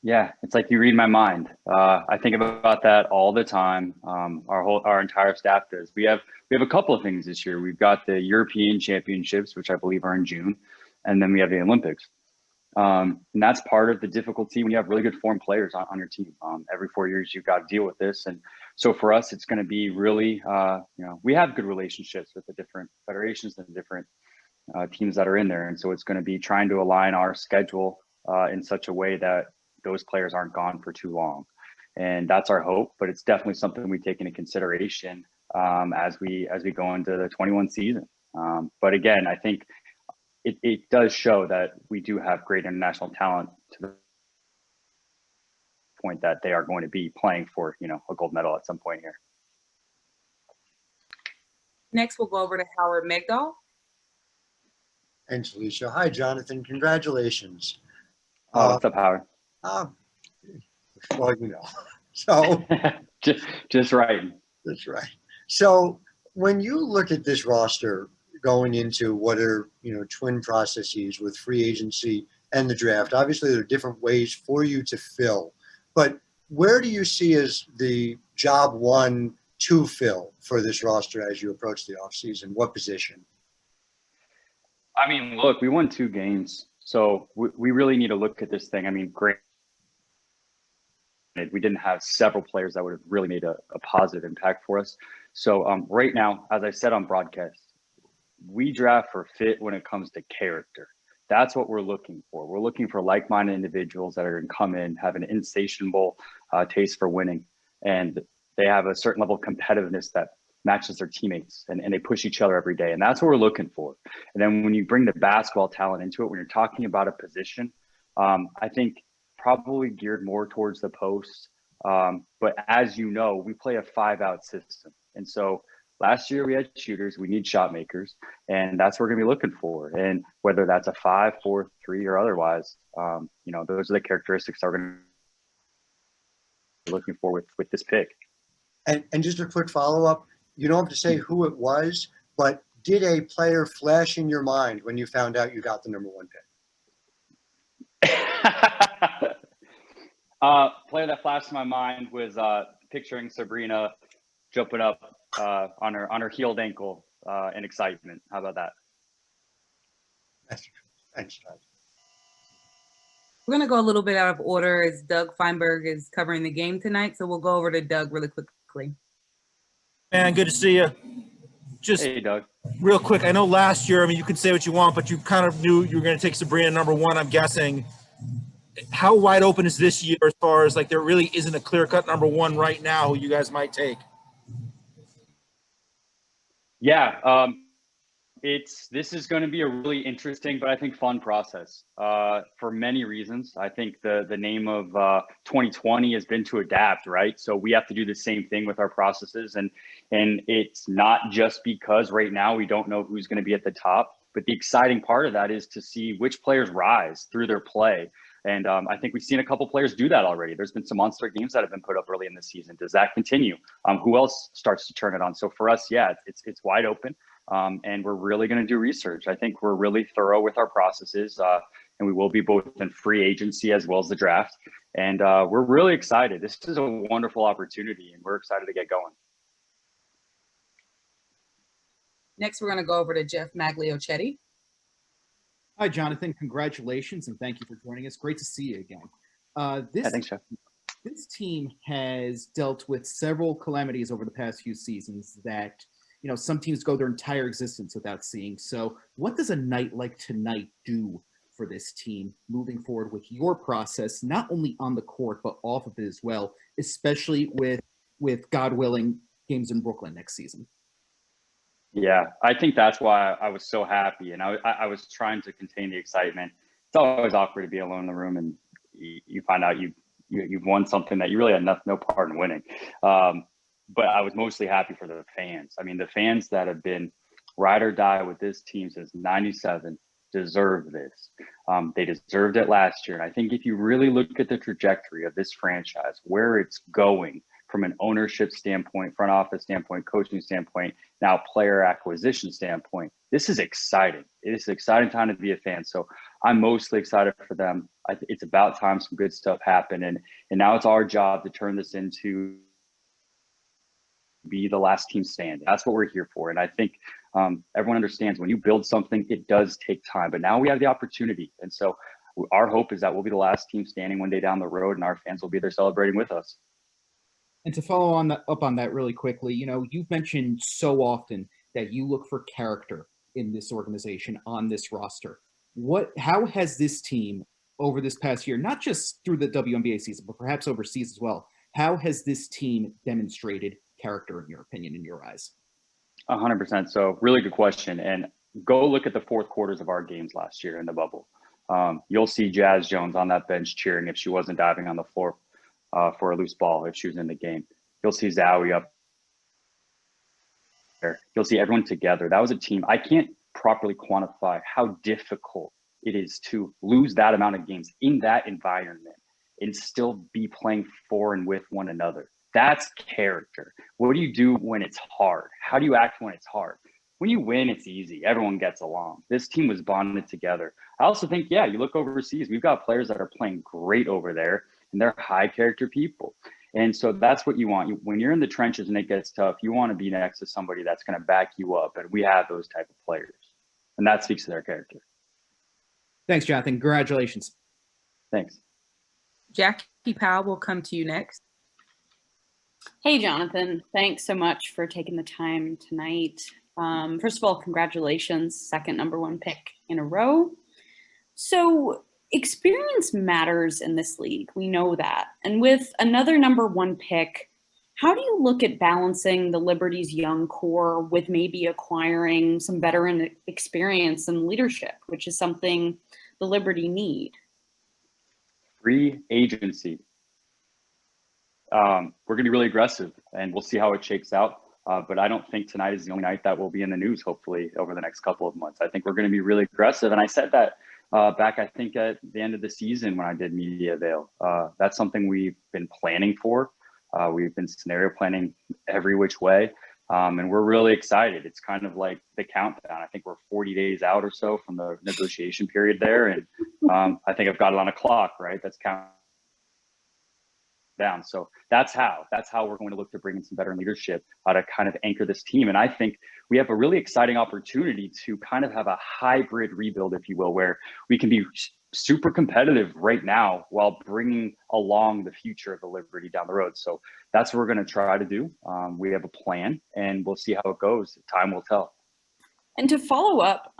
Yeah, it's like you read my mind. I think about that all the time. Our entire staff does. We have a couple of things this year. We've got the European Championships, which I believe are in June, and then we have the Olympics. And that's part of the difficulty when you have really good form players on your team. Every 4 years, you've got to deal with this. And so for us, it's going to be really, we have good relationships with the different federations and different teams that are in there. And so it's going to be trying to align our schedule in such a way that those players aren't gone for too long. And that's our hope, but it's definitely something we take into consideration as we go into the 21 season. But again, I think it does show that we do have great international talent to the point that they are going to be playing for, a gold medal at some point here. Next, we'll go over to Howard Megdal. And Felicia. Hi, Jonathan. Congratulations. What's up, Howard? Well, So just right. That's right. So when you look at this roster going into what are, twin processes with free agency and the draft, obviously there are different ways for you to fill, but where do you see as the job one to fill for this roster as you approach the offseason? What position? I mean, look, we won 2 games, so we really need to look at this thing. I mean, great. We didn't have several players that would have really made a positive impact for us. So right now, as I said on broadcast, we draft for fit when it comes to character. That's what we're looking for. We're looking for like-minded individuals that are going to come in, have an insatiable taste for winning, and they have a certain level of competitiveness that matches their teammates, and they push each other every day. And that's what we're looking for. And then when you bring the basketball talent into it, when you're talking about a position, I think probably geared more towards the post. But as you know, we play a 5-out system. And so last year we had shooters, we need shot makers, and that's what we're going to be looking for. And whether that's a 5, 4, 3, or otherwise, those are the characteristics that we're going to be looking for with this pick. And just a quick follow-up, you don't have to say who it was, but did a player flash in your mind when you found out you got the number 1 pick? Player that flashed in my mind was picturing Sabrina jumping up on her healed ankle in excitement. How about that? Thanks, Todd. We're going to go a little bit out of order as Doug Feinberg is covering the game tonight. So we'll go over to Doug really quickly. Man, good to see you. Just hey, Doug. Real quick, I know last year, you can say what you want, but you kind of knew you were going to take Sabrina number 1, I'm guessing. How wide open is this year as far as there really isn't a clear-cut number 1 right now who you guys might take? Yeah, this is going to be a really interesting, but I think fun process for many reasons. I think the name of 2020 has been to adapt, right? So we have to do the same thing with our processes, and it's not just because right now we don't know who's going to be at the top, but the exciting part of that is to see which players rise through their play. And I think we've seen a couple players do that already. There's been some monster games that have been put up early in the season. Does that continue? Who else starts to turn it on? So for us, yeah, it's wide open. And we're really going to do research. I think we're really thorough with our processes, and we will be both in free agency as well as the draft. And we're really excited. This is a wonderful opportunity, and we're excited to get going. Next, we're going to go over to Jeff Magliochetti. Hi, Jonathan. Congratulations, and thank you for joining us. Great to see you again. Thanks, Jeff. This team has dealt with several calamities over the past few seasons that some teams go their entire existence without seeing. So what does a night like tonight do for this team moving forward with your process, not only on the court, but off of it as well, especially with God willing, games in Brooklyn next season? Yeah, I think that's why I was so happy. And I was trying to contain the excitement. It's always awkward to be alone in the room and you find out you've won something that you really had no part in winning. But I was mostly happy for the fans. I mean, the fans that have been ride or die with this team since '97 deserve this. They deserved it last year. And I think if you really look at the trajectory of this franchise, where it's going from an ownership standpoint, front office standpoint, coaching standpoint, now player acquisition standpoint. This is exciting. It is an exciting time to be a fan. So I'm mostly excited for them. It's about time some good stuff happened. And now it's our job to turn this into be the last team standing. That's what we're here for. And I think everyone understands when you build something, it does take time. But now we have the opportunity. And so our hope is that we'll be the last team standing one day down the road, and our fans will be there celebrating with us. And to follow up on that really quickly, you've mentioned so often that you look for character in this organization, on this roster. How has this team over this past year, not just through the WNBA season, but perhaps overseas as well, how has this team demonstrated character in your opinion, in your eyes? 100%. So really good question. And go look at the fourth quarters of our games last year in the bubble. You'll see Jazz Jones on that bench cheering if she wasn't diving on the floor for a loose ball if she was in the game. You'll see Zowie up there. You'll see everyone together. That was a team. I can't properly quantify how difficult it is to lose that amount of games in that environment and still be playing for and with one another. That's character. What do you do when it's hard? How do you act when it's hard? When you win, it's easy. Everyone gets along. This team was bonded together. I also think, yeah, you look overseas, we've got players that are playing great over there, and they're high character people. And so that's what you want. When you're in the trenches and it gets tough, you want to be next to somebody that's going to back you up. And we have those type of players. And that speaks to their character. Thanks, Jonathan. Congratulations. Thanks. Jackie Powell will come to you next. Hey, Jonathan. Thanks so much for taking the time tonight. First of all, congratulations, second #1 pick in a row. So experience matters in this league. We know that. And with another #1 pick, how do you look at balancing the Liberty's young core with maybe acquiring some veteran experience and leadership, which is something the Liberty need? Free agency. We're going to be really aggressive, and we'll see how it shakes out. But I don't think tonight is the only night that will be in the news, hopefully, over the next couple of months. I think we're going to be really aggressive. And I said that back, I think, at the end of the season when I did Media Avail. That's something we've been planning for. We've been scenario planning every which way. And we're really excited. It's kind of like the countdown. I think we're 40 days out or so from the negotiation period there. And I think I've got it on a clock, right? That's counting down. So that's how we're going to look to bring in some veteran leadership to kind of anchor this team. And I think we have a really exciting opportunity to kind of have a hybrid rebuild, if you will, where we can be super competitive right now while bringing along the future of the Liberty down the road. So that's what we're going to try to do. We have a plan, and we'll see how it goes. Time will tell. And to follow up,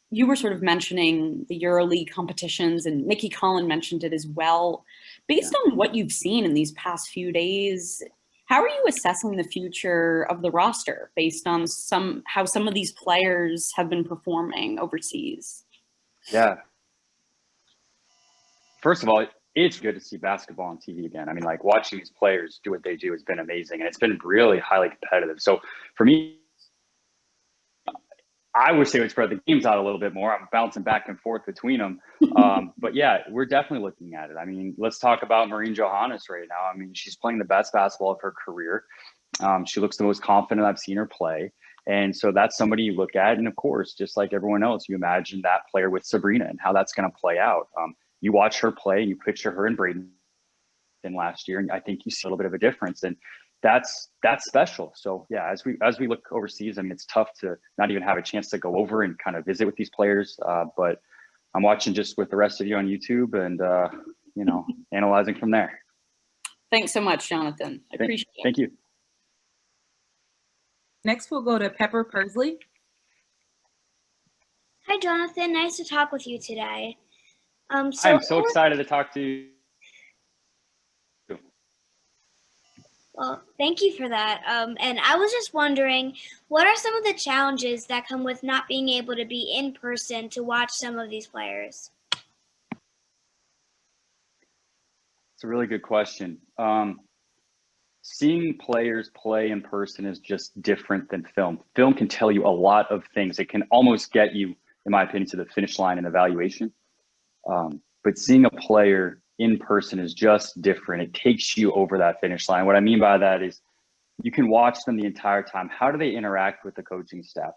you were sort of mentioning the EuroLeague competitions, and Nikki Collin mentioned it as well. Based on what you've seen in these past few days, how are you assessing the future of the roster based on how some of these players have been performing overseas? Yeah. First of all, it's good to see basketball on TV again. I mean, like, watching these players do what they do has been amazing, and it's been really highly competitive. So for me, I wish they would spread the games out a little bit more. I'm bouncing back and forth between them. But yeah, we're definitely looking at it. I mean, let's talk about Maureen Johannes right now. I mean, she's playing the best basketball of her career. She looks the most confident I've seen her play. And so that's somebody you look at. And of course, just like everyone else, you imagine that player with Sabrina and how that's going to play out. You watch her play and you picture her and Braden last year, and I think you see a little bit of a difference. And that's special. So yeah, as we look overseas, I mean, it's tough to not even have a chance to go over and kind of visit with these players. But I'm watching just with the rest of you on YouTube and, analyzing from there. Thanks so much, Jonathan. I appreciate it. Thank you. Next, we'll go to Pepper Pursley. Hi, Jonathan. Nice to talk with you today. I'm so excited to talk to you. Well, thank you for that. And I was just wondering, what are some of the challenges that come with not being able to be in person to watch some of these players? It's a really good question. Seeing players play in person is just different than film. Film can tell you a lot of things. It can almost get you, in my opinion, to the finish line in evaluation. But seeing a player in person is just different. It takes you over that finish line. What I mean by that is you can watch them the entire time. How do they interact with the coaching staff?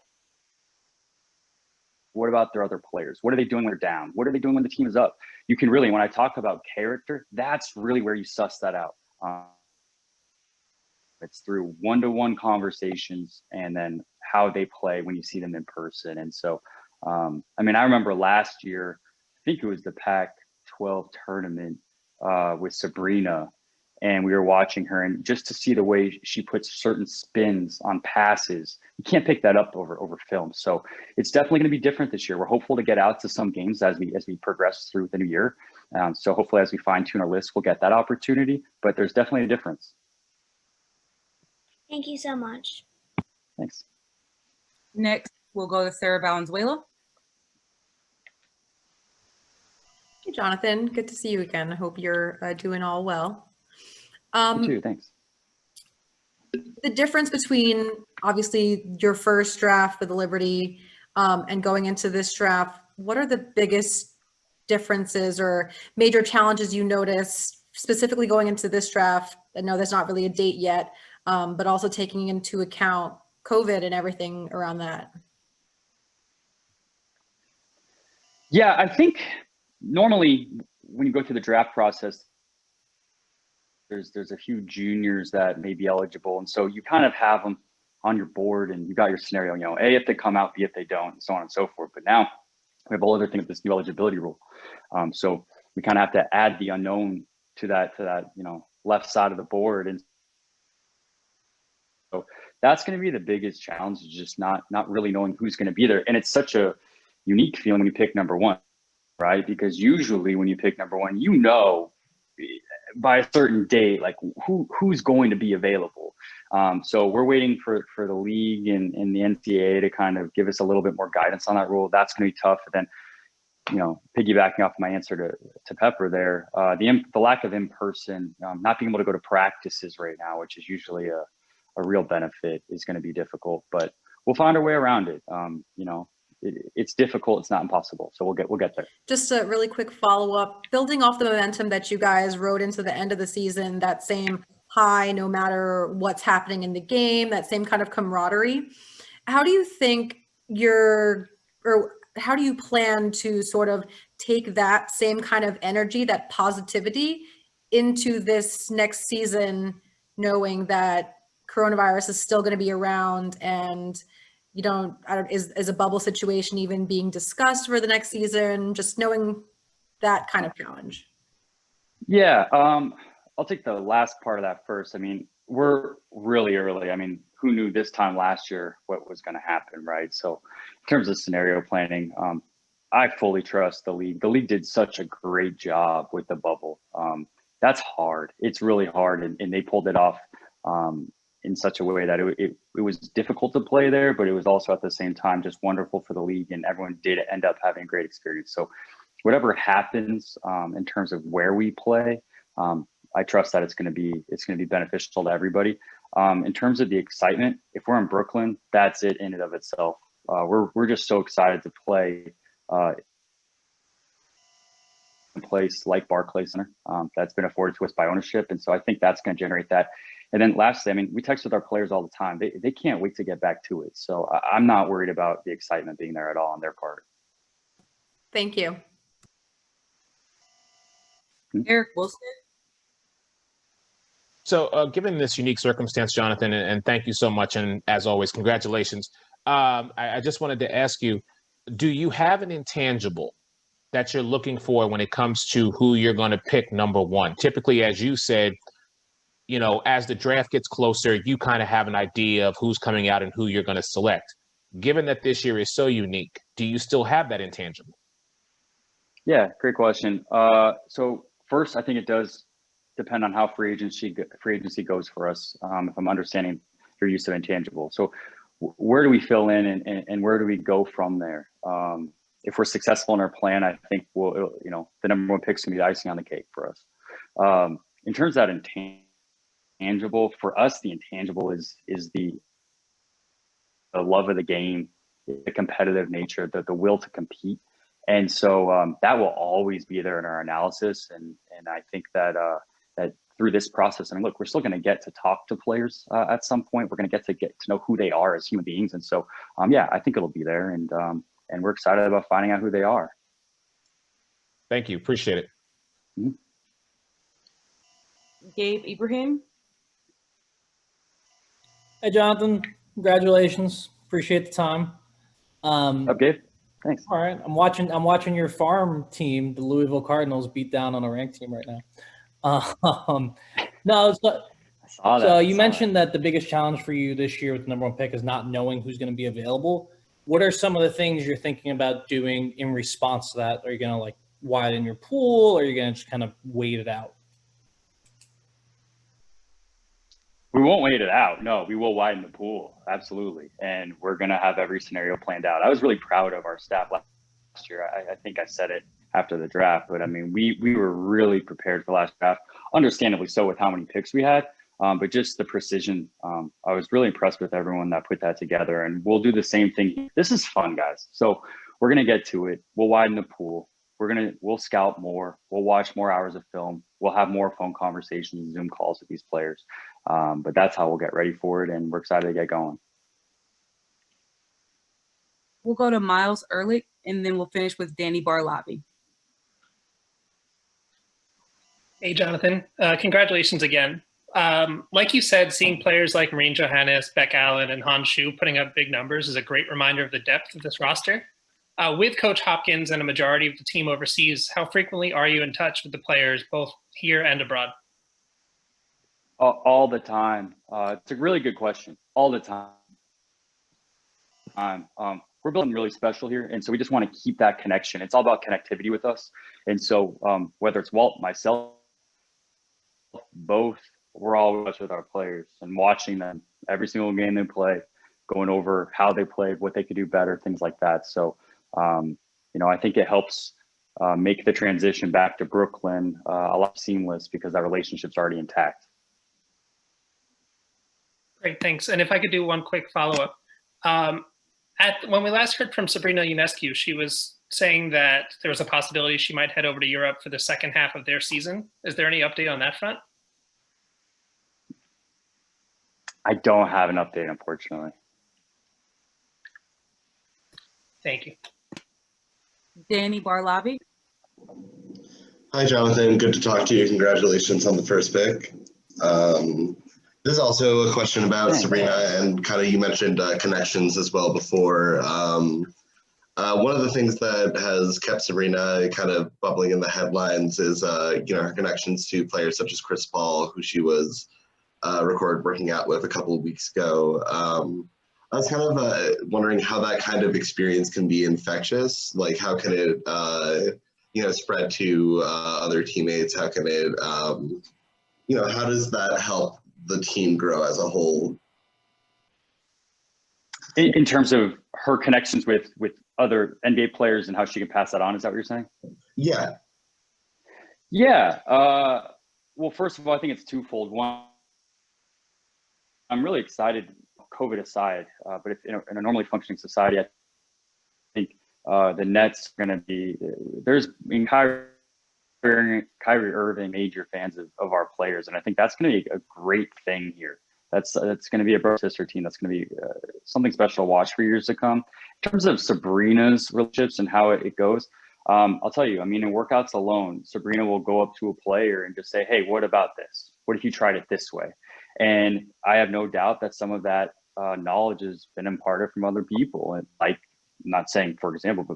What about their other players? What are they doing when they're down? What are they doing when the team is up? You can really, when I talk about character, that's really where you suss that out. It's through one-to-one conversations and then how they play when you see them in person. And so, I mean, I remember last year, I think it was the Pac-12 tournament with Sabrina, and we were watching her, and just to see the way she puts certain spins on passes, you can't pick that up over film. So it's definitely going to be different this year. We're hopeful to get out to some games as we progress through the new year. So hopefully as we fine tune our list, we'll get that opportunity, but there's definitely a difference. Thank you so much. Thanks. Next, we'll go to Sarah Valenzuela. Hey, Jonathan. Good to see you again. I hope you're doing all well. You too, thanks. The difference between obviously your first draft for the Liberty and going into this draft, what are the biggest differences or major challenges you notice specifically going into this draft? I know there's not really a date yet, but also taking into account COVID and everything around that. Yeah, I think normally when you go through the draft process, there's a few juniors that may be eligible. And so you kind of have them on your board and you got your scenario, you know, A, if they come out, B, if they don't, and so on and so forth. But now we have all other things with this new eligibility rule. So we kind of have to add the unknown to that, you know, left side of the board. And so that's going to be the biggest challenge, is just not really knowing who's going to be there. And it's such a unique feeling when you pick number one, right? Because usually when you pick number one, you know, by a certain date, like who's going to be available. So we're waiting for the league and the NCAA to kind of give us a little bit more guidance on that rule. That's going to be tough. And then, you know, piggybacking off my answer to Pepper there, the lack of in-person, not being able to go to practices right now, which is usually a real benefit, is going to be difficult, but we'll find our way around it. You know, it's difficult. It's not impossible. So we'll get there. Just a really quick follow-up, building off the momentum that you guys rode into the end of the season, that same high, no matter what's happening in the game, that same kind of camaraderie. How do you think how do you plan to sort of take that same kind of energy, that positivity, into this next season, knowing that coronavirus is still going to be around and is a bubble situation even being discussed for the next season? Just knowing that kind of challenge. Yeah, I'll take the last part of that first. I mean, we're really early. I mean, who knew this time last year what was going to happen, right? So in terms of scenario planning, I fully trust the league. The league did such a great job with the bubble. That's hard. It's really hard, and they pulled it off in such a way that it was difficult to play there, but it was also at the same time just wonderful for the league, and everyone did end up having a great experience. So whatever happens in terms of where we play, I trust that it's going to be beneficial to everybody. In terms of the excitement, if we're in Brooklyn, that's it in and of itself. We're just so excited to play in a place like Barclays Center that's been afforded to us by ownership, and so I think that's going to generate that. And then lastly, I mean, we text with our players all the time. They can't wait to get back to it. So I'm not worried about the excitement being there at all on their part. Thank you. Eric Wilson. So given this unique circumstance, Jonathan, and thank you so much, and as always, congratulations. I just wanted to ask you, do you have an intangible that you're looking for when it comes to who you're going to pick number one? Typically, as you said, you know, as the draft gets closer, you kind of have an idea of who's coming out and who you're going to select. Given that this year is so unique, do you still have that intangible? Yeah, great question. So first, I think it does depend on how free agency goes for us, if I'm understanding your use of intangible. So where do we fill in and where do we go from there? If we're successful in our plan, I think the number one pick's gonna be the icing on the cake for us. In terms of that intangible, for us, the intangible is the love of the game, the competitive nature, the will to compete. And so that will always be there in our analysis. And I think that that through this process, I mean, look, we're still going to get to talk to players at some point. We're going to get to know who they are as human beings. And so, yeah, I think it'll be there. And we're excited about finding out who they are. Thank you. Appreciate it. Mm-hmm. Gabe Ibrahim. Hey, Jonathan. Congratulations. Appreciate the time. Okay. Thanks. All right. I'm watching your farm team, the Louisville Cardinals, beat down on a ranked team right now. No, so you mentioned that the biggest challenge for you this year with the number 1 pick is not knowing who's going to be available. What are some of the things you're thinking about doing in response to that? Are you going to like widen your pool, or are you going to just kind of wait it out? We won't wait it out. No, we will widen the pool. Absolutely. And we're going to have every scenario planned out. I was really proud of our staff last year. I think I said it after the draft, but I mean, we were really prepared for last draft, understandably so with how many picks we had, but just the precision. I was really impressed with everyone that put that together, and we'll do the same thing. This is fun, guys. So we're going to get to it. We'll widen the pool. We'll scout more. We'll watch more hours of film. We'll have more phone conversations and Zoom calls with these players. But that's how we'll get ready for it, and we're excited to get going. We'll go to Miles Ehrlich, and then we'll finish with Danny Barlabi. Hey, Jonathan. Congratulations again. Like you said, seeing players like Marine Johannes, Beck Allen, and Han Shu putting up big numbers is a great reminder of the depth of this roster. With Coach Hopkins and a majority of the team overseas, how frequently are you in touch with the players, both here and abroad? All the time. It's a really good question. All the time. We're building really special here, and so we just want to keep that connection. It's all about connectivity with us. And so whether it's Walt, myself, both, we're always with our players and watching them every single game they play, going over how they played, what they could do better, things like that. So, I think it helps make the transition back to Brooklyn a lot seamless because that relationship's already intact. Great, thanks. And if I could do one quick follow-up. When we last heard from Sabrina Ionescu, she was saying that there was a possibility she might head over to Europe for the second half of their season. Is there any update on that front? I don't have an update, unfortunately. Thank you. Danny Barlabi. Hi, Jonathan. Good to talk to you. Congratulations on the first pick. This is also a question about Sabrina, and kind of you mentioned connections as well before. One of the things that has kept Sabrina kind of bubbling in the headlines is, her connections to players such as Chris Paul, who she was recorded working out with a couple of weeks ago. I was kind of wondering how that kind of experience can be infectious. Like, how can it, spread to other teammates? How can it, how does that help the team grow as a whole? In terms of her connections with other NBA players and how she can pass that on, is that what you're saying? Yeah. Yeah. Well, first of all, I think it's twofold. One, I'm really excited, COVID aside, but if in a normally functioning society, I think the Nets are going to be, Kyrie Irving, major fans of our players. And I think that's going to be a great thing here. That's going to be a bro sister team. That's going to be something special to watch for years to come. In terms of Sabrina's relationships and how it goes, I'll tell you, I mean, in workouts alone, Sabrina will go up to a player and just say, hey, what about this? What if you tried it this way? And I have no doubt that some of that knowledge has been imparted from other people. And like, I'm not saying, for example,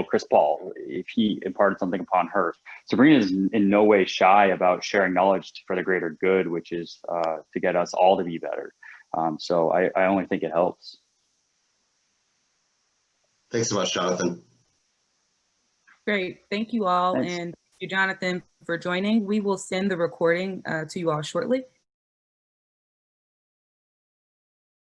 Chris Paul, if he imparted something upon her, Sabrina is in no way shy about sharing knowledge for the greater good, which is to get us all to be better. So I only think it helps. Thanks so much, Jonathan. Great. Thank you all. Thanks. And thank you, Jonathan, for joining. We will send the recording to you all shortly.